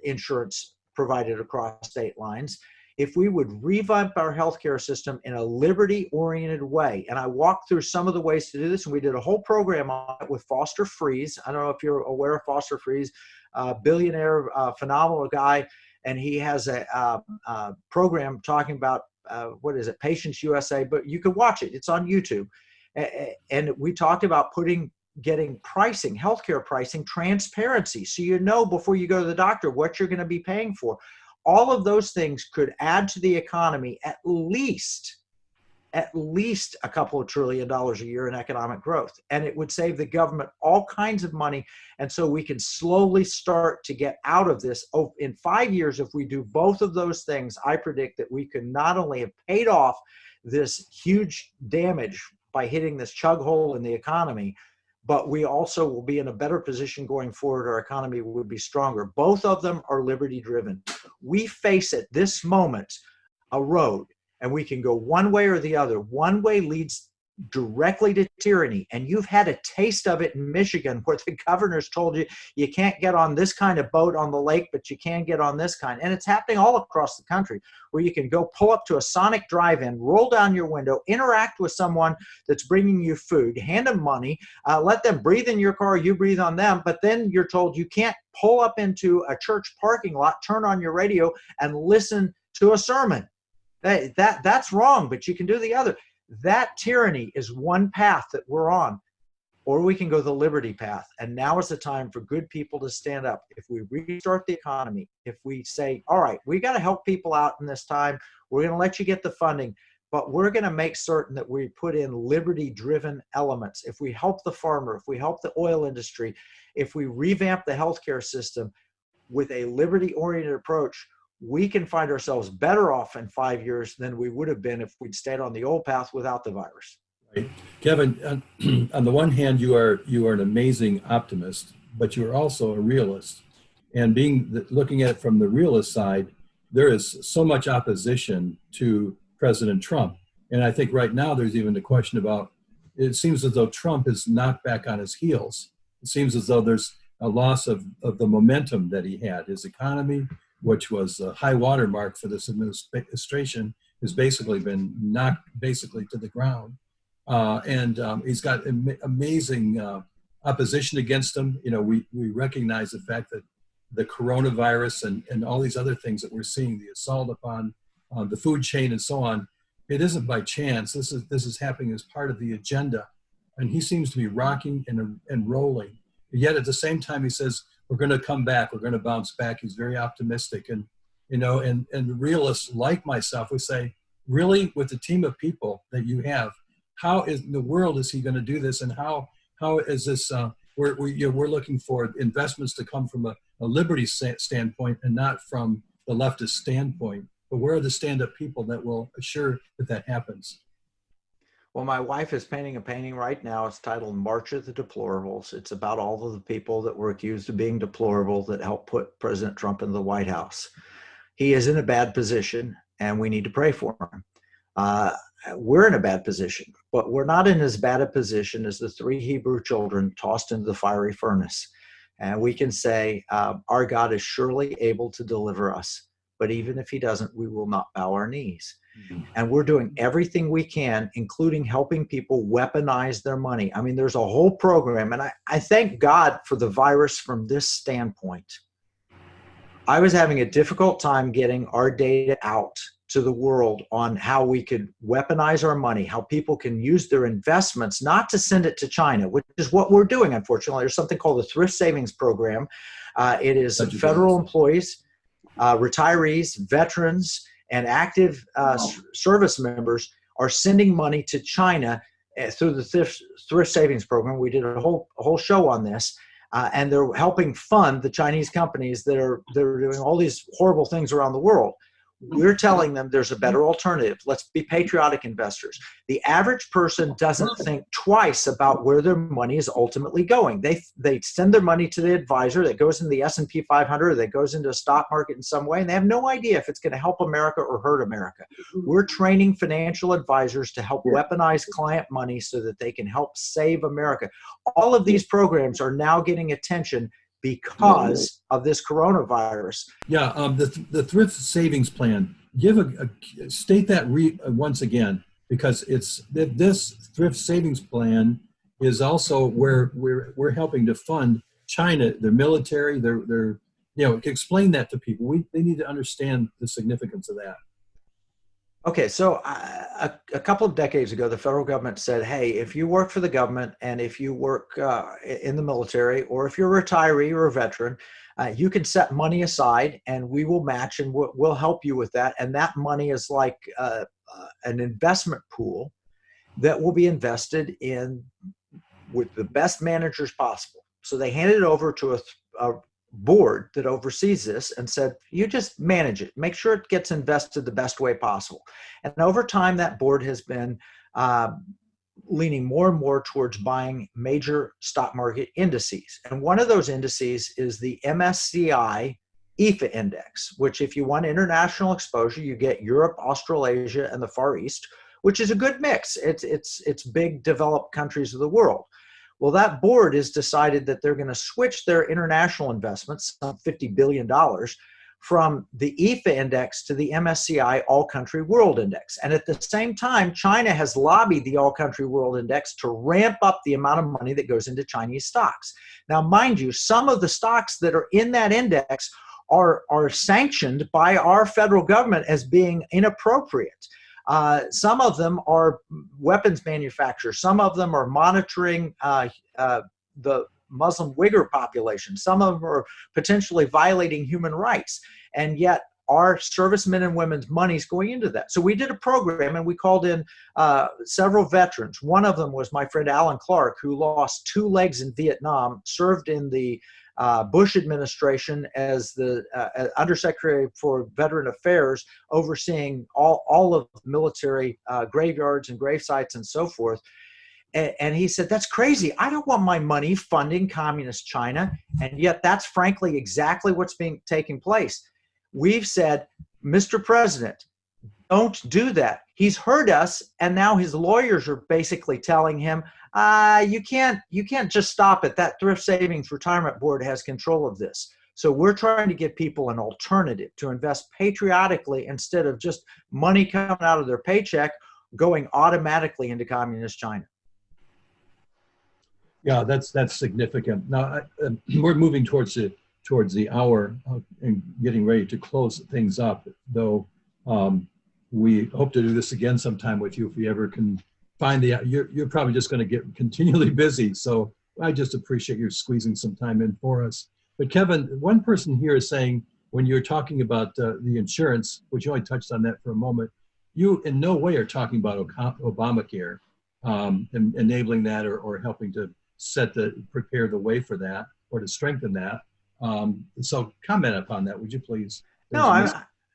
insurance provided across state lines. If we would revamp our healthcare system in a liberty-oriented way, and I walked through some of the ways to do this, and we did a whole program on it with Foster Friess. I don't know if you're aware of Foster Friess, billionaire, phenomenal guy, and he has a program talking about, Patients USA, but you can watch it. It's on YouTube. And we talked about getting pricing, healthcare pricing, transparency, so you know before you go to the doctor what you're going to be paying for. All of those things could add to the economy at least a couple of $1 trillion a year in economic growth. And it would save the government all kinds of money. And so we can slowly start to get out of this. Oh, in 5 years, if we do both of those things, I predict that we could not only have paid off this huge damage by hitting this chug hole in the economy, but we also will be in a better position going forward. Our economy would be stronger. Both of them are liberty driven. We face at this moment a road, and we can go one way or the other. One way leads directly to tyranny. And you've had a taste of it in Michigan, where the governor's told you, you can't get on this kind of boat on the lake, but you can get on this kind. And it's happening all across the country, where you can go pull up to a Sonic drive-in, roll down your window, interact with someone that's bringing you food, hand them money, let them breathe in your car, you breathe on them, but then you're told you can't pull up into a church parking lot, turn on your radio, and listen to a sermon. That's wrong, but you can do the other. That tyranny is one path that we're on, or we can go the liberty path. And now is the time for good people to stand up. If we restart the economy, if we say, all right, we got to help people out in this time, we're going to let you get the funding, but we're going to make certain that we put in liberty-driven elements. If we help the farmer, if we help the oil industry, if we revamp the healthcare system with a liberty-oriented approach, we can find ourselves better off in 5 years than we would have been if we'd stayed on the old path without the virus. Right. Kevin, on the one hand, you are an amazing optimist, but you're also a realist. And looking at it from the realist side, there is so much opposition to President Trump. And I think right now there's even a question about, it seems as though Trump is knocked back on his heels. It seems as though there's a loss of the momentum that he had. His economy, which was a high water mark for this administration, has basically been knocked basically to the ground. He's got amazing opposition against him. You know, we recognize the fact that the coronavirus and all these other things that we're seeing, the assault upon the food chain and so on, it isn't by chance. This is happening as part of the agenda. And he seems to be rocking and rolling. Yet at the same time, he says, we're going to come back. We're going to bounce back. He's very optimistic. And, you know, and realists like myself would say, really, with the team of people that you have, how in the world is he going to do this? And how is this, we're looking for investments to come from a liberty standpoint and not from the leftist standpoint. But where are the stand-up people that will assure that happens? Well, my wife is painting a painting right now. It's titled March of the Deplorables. It's about all of the people that were accused of being deplorable that helped put President Trump in the White House. He is in a bad position, and we need to pray for him. We're in a bad position, but we're not in as bad a position as the 3 Hebrew children tossed into the fiery furnace. And we can say, our God is surely able to deliver us. But even if he doesn't, we will not bow our knees. Mm-hmm. And we're doing everything we can, including helping people weaponize their money. I mean, there's a whole program, and I thank God for the virus from this standpoint. I was having a difficult time getting our data out to the world on how we could weaponize our money, how people can use their investments, not to send it to China, which is what we're doing, unfortunately. There's something called the Thrift Savings Program. It is federal employees, retirees, veterans, and active service members are sending money to China through the Thrift Savings Program. We did a whole show on this, and they're helping fund the Chinese companies that are doing all these horrible things around the world. We're telling them there's a better alternative. Let's be patriotic investors. The average person doesn't think twice about where their money is ultimately going. They send their money to the advisor that goes into the S&P 500 or that goes into a stock market in some way, and they have no idea if it's going to help America or hurt America. We're training financial advisors to help weaponize client money so that they can help save America. All of these programs are now getting attention because of this coronavirus. Yeah, the Thrift Savings Plan. State that once again, because this Thrift Savings Plan is also where we're helping to fund China, their military, their explain that to people. They need to understand the significance of that. Okay, so a couple of decades ago, the federal government said, hey, if you work for the government and if you work in the military, or if you're a retiree or a veteran, you can set money aside and we will match and we'll help you with that. And that money is like an investment pool that will be invested in with the best managers possible. So they handed it over to a board that oversees this and said, you just manage it, make sure it gets invested the best way possible. And over time, that board has been leaning more and more towards buying major stock market indices. And one of those indices is the MSCI EFA index, which if you want international exposure, you get Europe, Australasia, and the Far East, which is a good mix. It's big developed countries of the world. Well, that board has decided that they're going to switch their international investments, some $50 billion, from the EFA index to the MSCI All Country World Index. And at the same time, China has lobbied the All Country World Index to ramp up the amount of money that goes into Chinese stocks. Now, mind you, some of the stocks that are in that index are sanctioned by our federal government as being inappropriate. Some of them are weapons manufacturers. Some of them are monitoring the Muslim Uyghur population. Some of them are potentially violating human rights. And yet our servicemen and women's money's going into that. So we did a program and we called in several veterans. One of them was my friend Alan Clark, who lost 2 legs in Vietnam, served in the Bush administration as the Undersecretary for Veteran Affairs, overseeing all of military graveyards and grave sites and so forth. And he said, that's crazy. I don't want my money funding communist China. And yet that's frankly exactly what's taking place. We've said, Mr. President, don't do that. He's heard us, and now his lawyers are basically telling him, you can't just stop it. That Thrift Savings Retirement Board has control of this. So we're trying to give people an alternative to invest patriotically instead of just money coming out of their paycheck going automatically into communist China. Yeah, that's significant. Now we're moving towards the hour and getting ready to close things up. Though we hope to do this again sometime with you if we ever can find the. You're probably just going to get continually busy. So I just appreciate you squeezing some time in for us. But Kevin, one person here is saying when you're talking about the insurance, which you only touched on that for a moment, you in no way are talking about Obamacare, and enabling that or helping to prepare the way for that or to strengthen that. So comment upon that, would you please? No,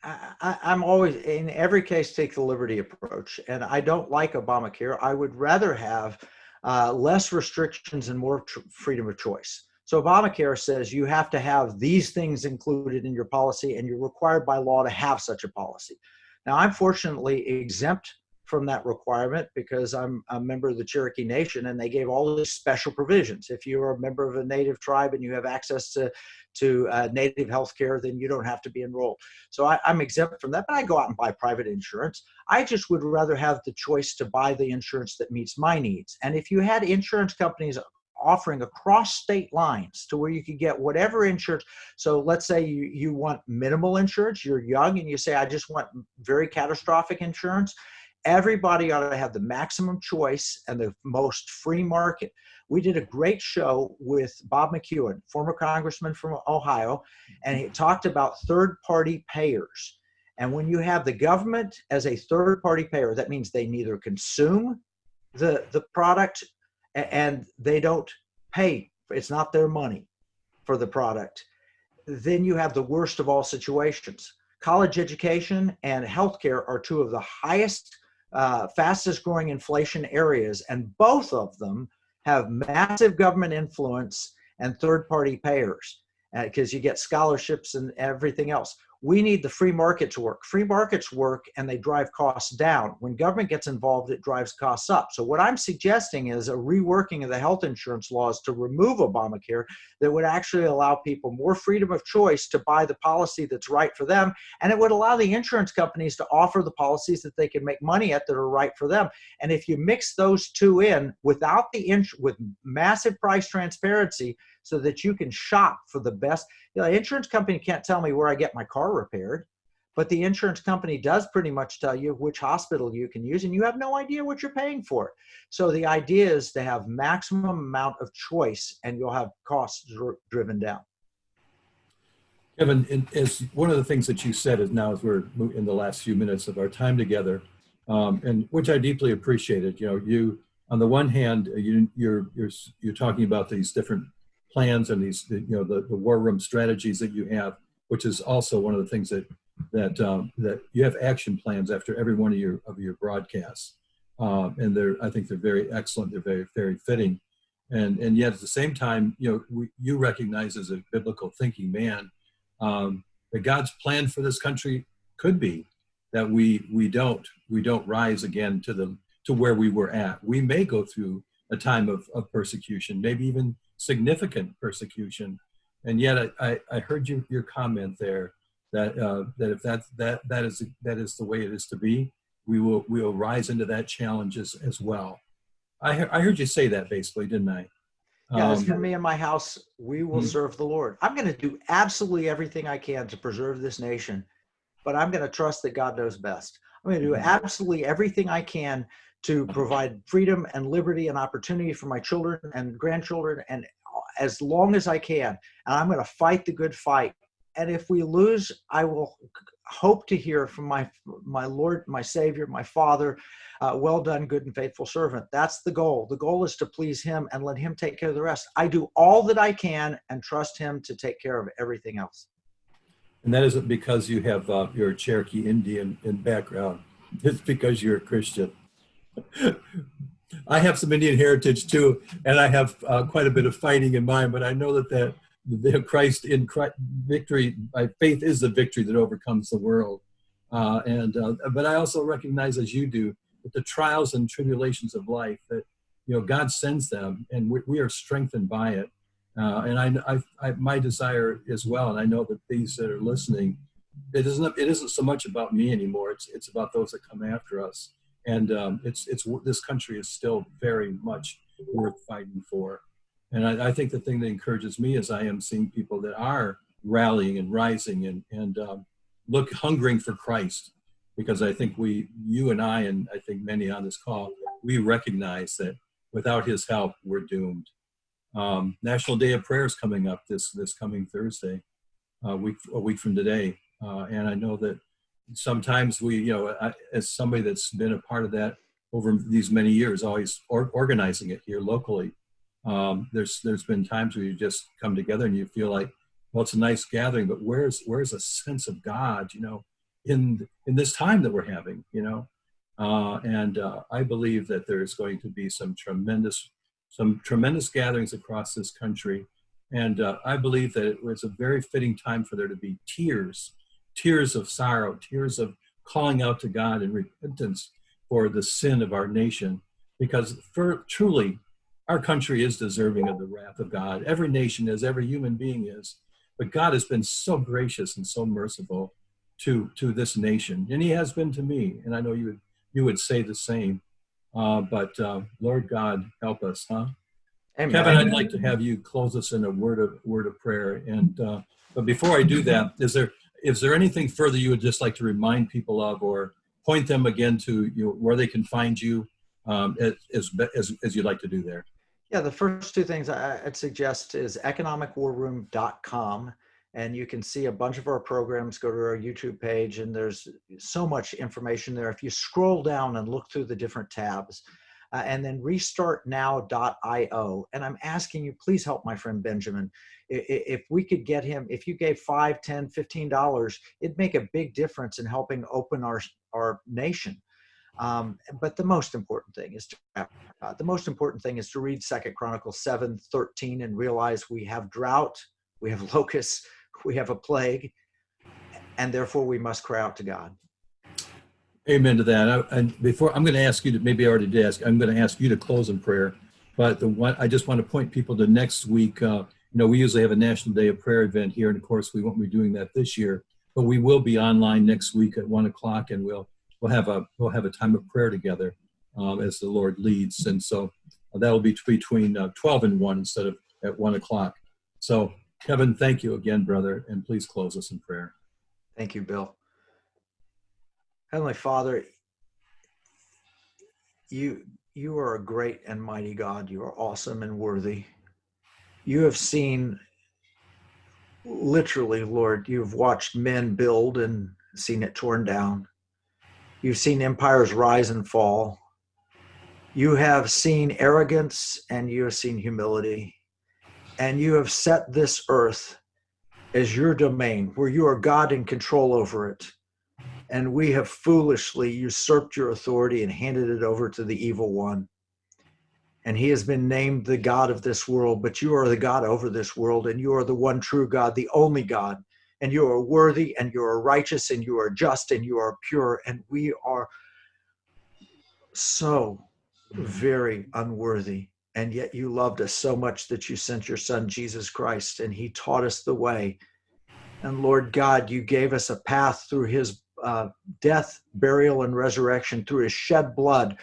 I'm always, in every case, take the liberty approach. And I don't like Obamacare. I would rather have less restrictions and more freedom of choice. So Obamacare says you have to have these things included in your policy, and you're required by law to have such a policy. Now, I'm fortunately exempt from that requirement because I'm a member of the Cherokee Nation, and they gave all these special provisions. If you're a member of a native tribe and you have access to native health care, then you don't have to be enrolled. So I'm exempt from that, but I go out and buy private insurance. I just would rather have the choice to buy the insurance that meets my needs. And if you had insurance companies offering across state lines to where you could get whatever insurance. So let's say you want minimal insurance, you're young and you say, I just want very catastrophic insurance. Everybody ought to have the maximum choice and the most free market. We did a great show with Bob McEwen, former congressman from Ohio, and he talked about third-party payers. And when you have the government as a third-party payer, that means they neither consume the product and they don't pay. It's not their money for the product. Then you have the worst of all situations. College education and healthcare are 2 of the highest fastest growing inflation areas, and both of them have massive government influence and third-party payers because you get scholarships and everything else. We need the free market to work. Free markets work and they drive costs down. When government gets involved, it drives costs up. So what I'm suggesting is a reworking of the health insurance laws to remove Obamacare that would actually allow people more freedom of choice to buy the policy that's right for them. And it would allow the insurance companies to offer the policies that they can make money at that are right for them. And if you mix those 2 in without with massive price transparency so that you can shop for the best, the insurance company can't tell me where I get my car repaired, but the insurance company does pretty much tell you which hospital you can use, and you have no idea what you're paying for. So the idea is to have maximum amount of choice, and you'll have costs driven down. Kevin, as one of the things that you said is now as we're in the last few minutes of our time together, and which I deeply appreciated. You on the one hand, you're talking about these different plans and these, the war room strategies that you have, which is also one of the things that you have action plans after every one of your broadcasts, and I think they're very excellent. They're very, very fitting, and yet at the same time, you recognize as a biblical thinking man that God's plan for this country could be that we don't rise again to where we were at. We may go through a time of persecution, maybe even significant persecution, and yet I heard your comment there that if that is the way it is to be, we will rise into that challenge as well. I heard you say that basically, didn't I? Yeah, as for me and my house, we will serve the Lord. I'm going to do absolutely everything I can to preserve this nation, but I'm going to trust that God knows best. I'm going to do absolutely everything I can to provide freedom and liberty and opportunity for my children and grandchildren, and as long as I can. And I'm going to fight the good fight. And if we lose, I will hope to hear from my Lord, my Savior, my Father. Well done, good and faithful servant. That's the goal. The goal is to please him and let him take care of the rest. I do all that I can and trust him to take care of everything else. And that isn't because you have you're a Cherokee Indian in background. It's because you're a Christian. I have some Indian heritage too, and I have quite a bit of fighting in mine. But I know that the Christ in Christ, victory by faith is the victory that overcomes the world. But I also recognize, as you do, that the trials and tribulations of life, that God sends them, and we are strengthened by it. My desire as well, and I know that these that are listening, it isn't so much about me anymore. It's about those that come after us. And this country is still very much worth fighting for. And I think the thing that encourages me is I am seeing people that are rallying and rising and hungering for Christ, because I think you and I think many on this call, we recognize that without his help, we're doomed. National Day of Prayer is coming up this coming Thursday, a week from today. And I know that sometimes as somebody that's been a part of that over these many years, always organizing it here locally, there's been times where you just come together and you feel like, well, it's a nice gathering, but where's a sense of God, in this time that we're having, I believe that there's going to be some tremendous gatherings across this country. And I believe that it was a very fitting time for there to be tears of sorrow, tears of calling out to God in repentance for the sin of our nation, because truly our country is deserving of the wrath of God. Every nation is, every human being is, but God has been so gracious and so merciful to this nation, and he has been to me, and I know you would say the same. But Lord God, help us, huh? Amen. Kevin, I'd like to have you close us in a word of prayer. And but before I do that, is there anything further you would just like to remind people of, or point them again to where they can find you, as you'd like to do there? Yeah, the first two things I'd suggest is economicwarroom.com, and you can see a bunch of our programs. Go to our YouTube page, and there's so much information there. If you scroll down and look through the different tabs, and then restartnow.io. And I'm asking you, please help my friend Benjamin. If we could get him, if you gave $5, $10, $15, it'd make a big difference in helping open our nation. But the most important thing is to read 2 Chronicles 7:13 and realize we have drought, we have locusts, we have a plague, and therefore we must cry out to God. Amen to that. And before, I'm going to ask you to, maybe I already did ask, I'm going to ask you to close in prayer. But I just want to point people to next week. We usually have a National Day of Prayer event here, and of course we won't be doing that this year. But we will be online next week at 1:00, and we'll have a time of prayer together as the Lord leads. And so that'll be between 12 and 1 instead of at 1:00. So Kevin, thank you again, brother, and please close us in prayer. Thank you, Bill. Heavenly Father, you are a great and mighty God. You are awesome and worthy. You have seen, literally, Lord, you've watched men build and seen it torn down. You've seen empires rise and fall. You have seen arrogance and you have seen humility. And you have set this earth as your domain, where you are God in control over it. And we have foolishly usurped your authority and handed it over to the evil one. And he has been named the God of this world, but you are the God over this world, and you are the one true God, the only God. And you are worthy, and you are righteous, and you are just, and you are pure. And we are so very unworthy. And yet you loved us so much that you sent your son, Jesus Christ, and he taught us the way. And Lord God, you gave us a path through his death, burial, and resurrection, through his shed blood,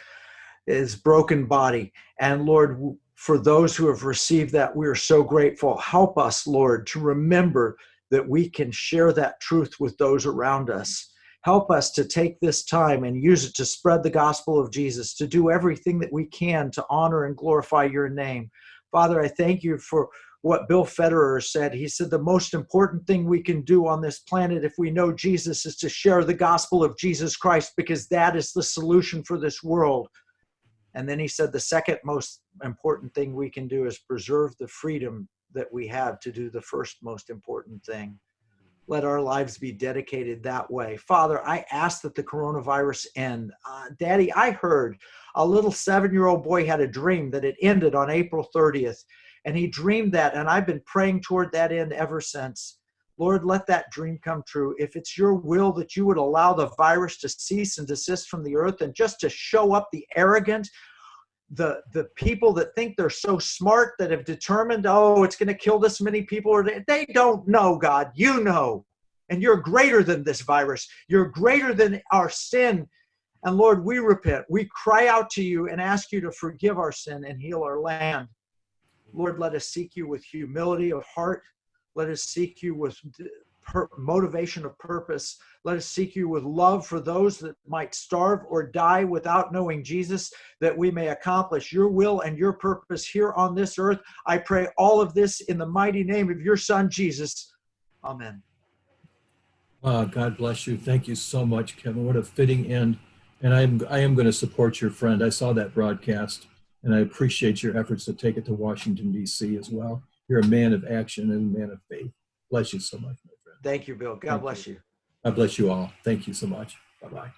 his broken body. And Lord, for those who have received that, we are so grateful. Help us, Lord, to remember that we can share that truth with those around us. Help us to take this time and use it to spread the gospel of Jesus, to do everything that we can to honor and glorify your name. Father, I thank you for what Bill Federer said. He said, the most important thing we can do on this planet if we know Jesus is to share the gospel of Jesus Christ, because that is the solution for this world. And then he said, the second most important thing we can do is preserve the freedom that we have to do the first most important thing. Let our lives be dedicated that way. Father, I ask that the coronavirus end. Daddy, I heard a little 7-year-old boy had a dream that it ended on April 30th. And he dreamed that, and I've been praying toward that end ever since. Lord, let that dream come true. If it's your will that you would allow the virus to cease and desist from the earth, and just to show up the arrogant, the people that think they're so smart, that have determined, oh, it's going to kill this many people, or they don't know, God, you know. And you're greater than this virus. You're greater than our sin. And Lord, we repent. We cry out to you and ask you to forgive our sin and heal our land. Lord, let us seek you with humility of heart. Let us seek you with motivation of purpose. Let us seek you with love for those that might starve or die without knowing Jesus, that we may accomplish your will and your purpose here on this earth. I pray all of this in the mighty name of your Son, Jesus. Amen. God bless you. Thank you so much, Kevin. What a fitting end. And I am going to support your friend. I saw that broadcast, and I appreciate your efforts to take it to Washington, D.C. as well. You're a man of action and a man of faith. Bless you so much, my friend. Thank you, Bill. God bless you. God bless you all. Thank you so much. Bye-bye.